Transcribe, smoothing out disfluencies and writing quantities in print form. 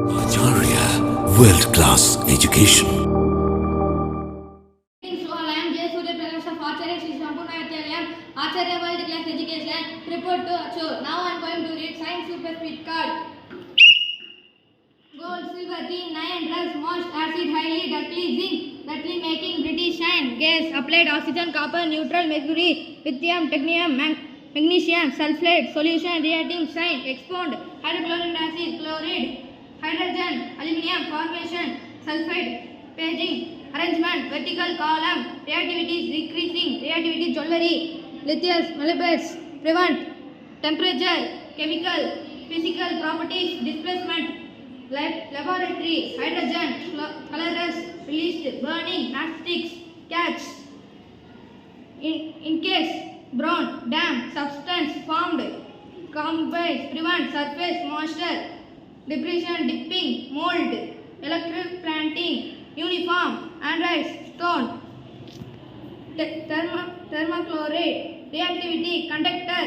Acharya World-Class Education. I am J. Surya Prakash of Acharya Sri Sampurna Vidyalayam, Acharya World Class Education, prepared to achieve. Now I am going to read Science Super Speed Card. Gold, silver, tin, iron, rust, most acid, highly ductily, zinc, ductily making British shine, gas, applied oxygen, copper, neutral, mercury, lithium, technetium, magnesium, sulfate, solution, reacting, shine, expound, hydrochloric acid, chloride, hydrogen, aluminium, formation, sulfide, paging, arrangement, vertical column, reactivity is decreasing, reactivity jewelry, lithium, molecules, prevent, temperature, chemical, physical properties, displacement, laboratory, hydrogen, colorless, released, burning, matchsticks, catch, in case, brown, dam, substance formed, combine, prevent, surface, moisture, depression, dipping, mold, electric planting, uniform, anhydride, stone, thermochloride, reactivity, conductor,